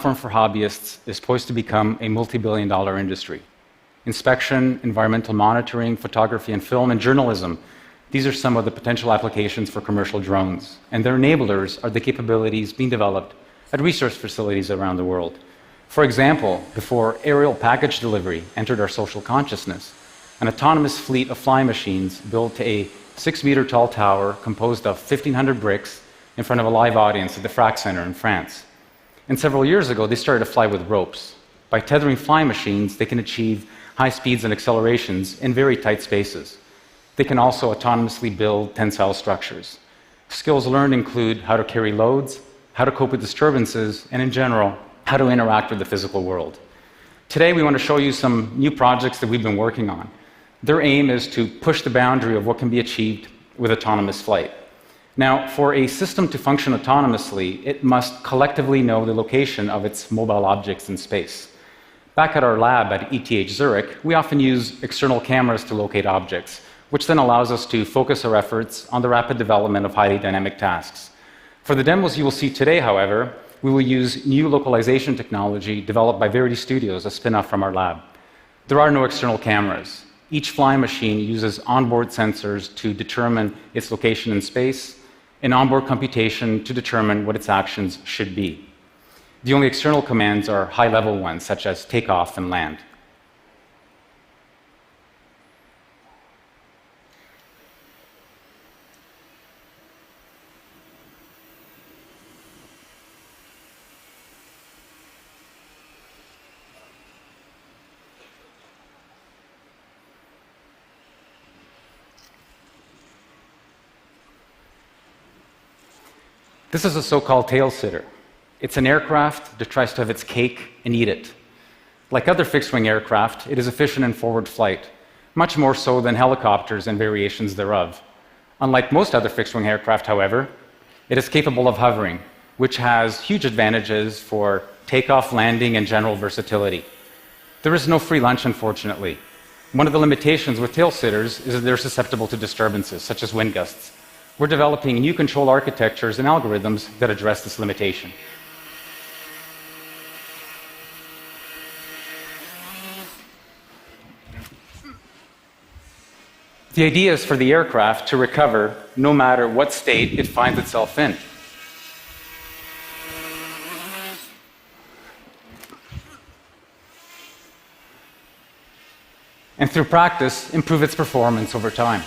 For hobbyists is poised to become a multi-billion-dollar industry. Inspection, environmental monitoring, photography and film, and journalism, these are some of the potential applications for commercial drones, and their enablers are the capabilities being developed at research facilities around the world. For example, before aerial package delivery entered our social consciousness, an autonomous fleet of flying machines built a 6-meter-tall tower composed of 1,500 bricks in front of a live audience at the Frac Center in France. And several years ago, they started to fly with ropes. By tethering flying machines, they can achieve high speeds and accelerations in very tight spaces. They can also autonomously build tensile structures. Skills learned include how to carry loads, how to cope with disturbances, and in general, how to interact with the physical world. Today, we want to show you some new projects that we've been working on. Their aim is to push the boundary of what can be achieved with autonomous flight. Now, for a system to function autonomously, it must collectively know the location of its mobile objects in space. Back at our lab at ETH Zurich, we often use external cameras to locate objects, which then allows us to focus our efforts on the rapid development of highly dynamic tasks. For the demos you will see today, however, we will use new localization technology developed by Verity Studios, a spin-off from our lab. There are no external cameras. Each flying machine uses onboard sensors to determine its location in space, and onboard computation to determine what its actions should be. The only external commands are high-level ones, such as takeoff and land. This is a so-called tail sitter. It's an aircraft that tries to have its cake and eat it. Like other fixed-wing aircraft, it is efficient in forward flight, much more so than helicopters and variations thereof. Unlike most other fixed-wing aircraft, however, it is capable of hovering, which has huge advantages for takeoff, landing, and general versatility. There is no free lunch, unfortunately. One of the limitations with tail sitters is that they're susceptible to disturbances, such as wind gusts. We're developing new control architectures and algorithms that address this limitation. The idea is for the aircraft to recover no matter what state it finds itself in. And through practice, improve its performance over time.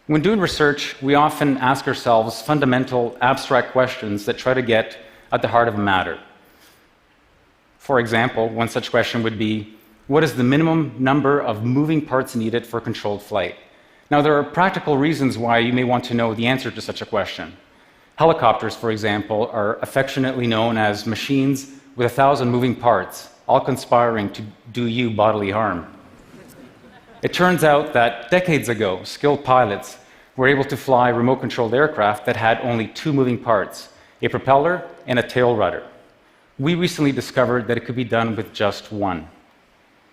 When doing research, we often ask ourselves fundamental, abstract questions that try to get at the heart of a matter. For example, one such question would be, what is the minimum number of moving parts needed for controlled flight? Now, there are practical reasons why you may want to know the answer to such a question. Helicopters, for example, are affectionately known as machines with 1,000 moving parts, all conspiring to do you bodily harm. It turns out that decades ago, skilled pilots were able to fly remote-controlled aircraft that had only 2 moving parts, a propeller and a tail rudder. We recently discovered that it could be done with just one.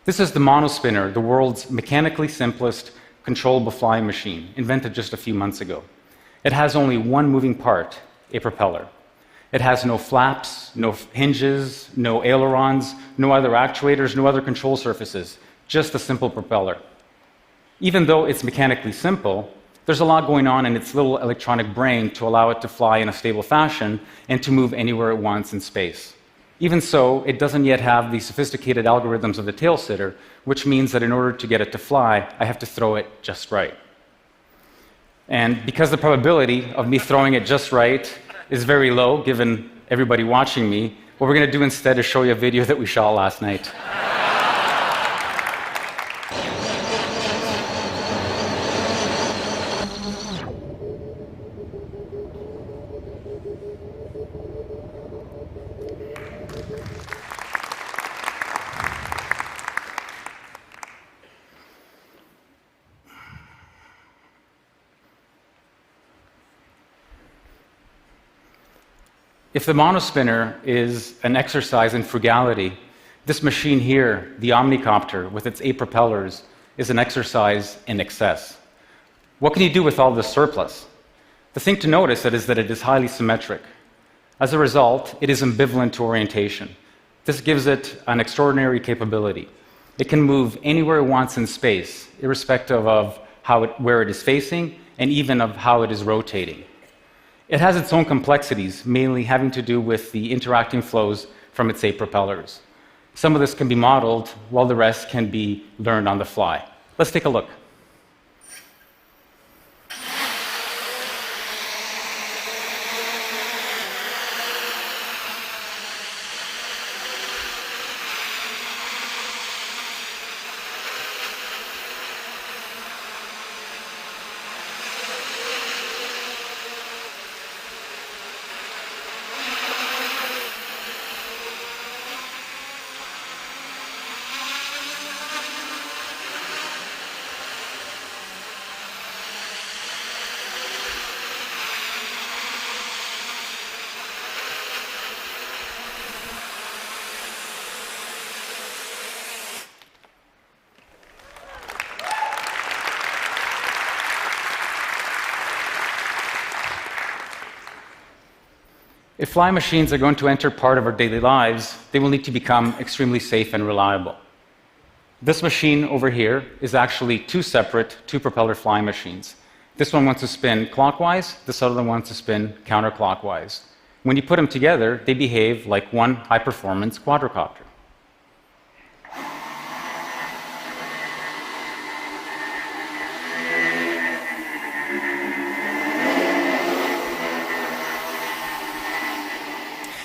This is the monospinner, the world's mechanically simplest controllable flying machine, invented just a few months ago. It has only one moving part, a propeller. It has no flaps, no hinges, no ailerons, no other actuators, no other control surfaces, just a simple propeller. Even though it's mechanically simple, there's a lot going on in its little electronic brain to allow it to fly in a stable fashion and to move anywhere it wants in space. Even so, it doesn't yet have the sophisticated algorithms of the tail sitter, which means that in order to get it to fly, I have to throw it just right. And because the probability of me throwing it just right is very low, given everybody watching me, what we're going to do instead is show you a video that we shot last night. If the monospinner is an exercise in frugality, this machine here, the omnicopter with its 8 propellers, is an exercise in excess. What can you do with all this surplus? The thing to notice is that it is highly symmetric. As a result, it is ambivalent to orientation. This gives it an extraordinary capability. It can move anywhere it wants in space, irrespective of where it is facing and even of how it is rotating. It has its own complexities, mainly having to do with the interacting flows from its 8 propellers. Some of this can be modeled, while the rest can be learned on the fly. Let's take a look. If flying machines are going to enter part of our daily lives, they will need to become extremely safe and reliable. This machine over here is actually 2 separate 2-propeller flying machines. This one wants to spin clockwise, this other one wants to spin counterclockwise. When you put them together, they behave like one high-performance quadricopter.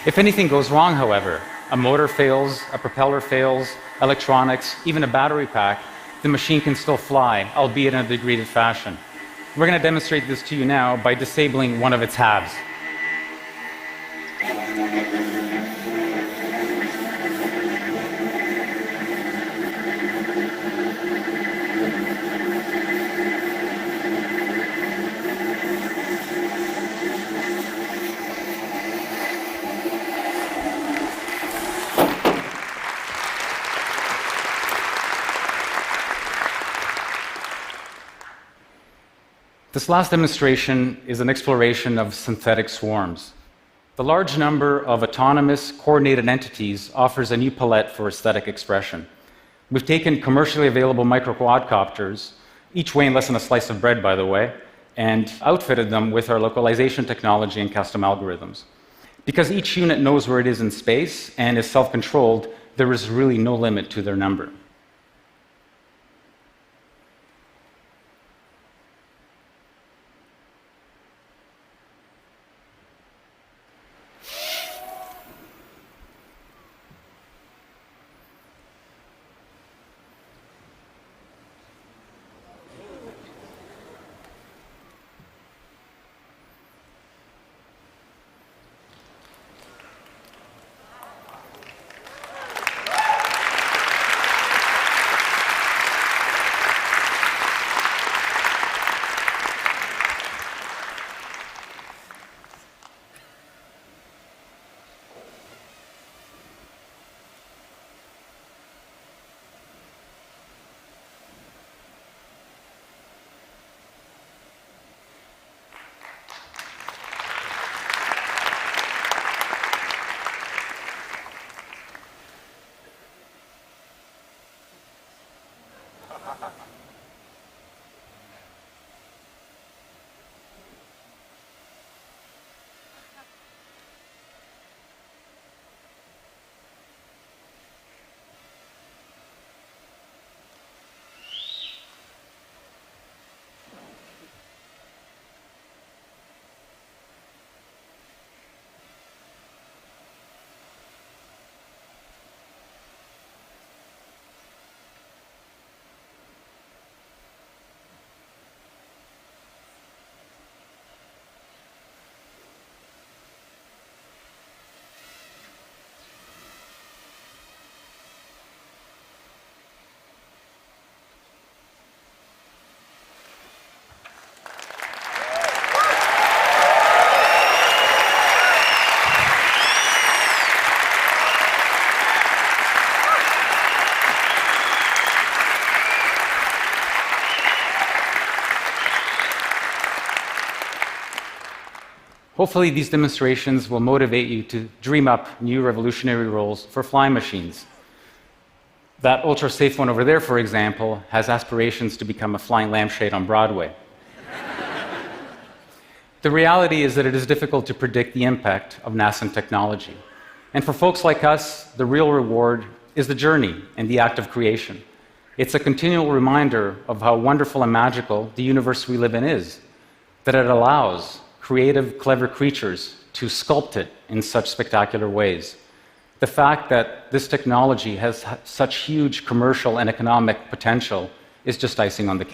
If anything goes wrong, however, a motor fails, a propeller fails, electronics, even a battery pack, the machine can still fly, albeit in a degraded fashion. We're going to demonstrate this to you now by disabling one of its halves. This last demonstration is an exploration of synthetic swarms. The large number of autonomous, coordinated entities offers a new palette for aesthetic expression. We've taken commercially available micro-quadcopters, each weighing less than a slice of bread, by the way, and outfitted them with our localization technology and custom algorithms. Because each unit knows where it is in space and is self-controlled, there is really no limit to their number. Hopefully, these demonstrations will motivate you to dream up new revolutionary roles for flying machines. That ultra-safe one over there, for example, has aspirations to become a flying lampshade on Broadway. The reality is that it is difficult to predict the impact of nascent technology. And for folks like us, the real reward is the journey and the act of creation. It's a continual reminder of how wonderful and magical the universe we live in is, that it allows creative, clever creatures to sculpt it in such spectacular ways. The fact that this technology has such huge commercial and economic potential is just icing on the cake.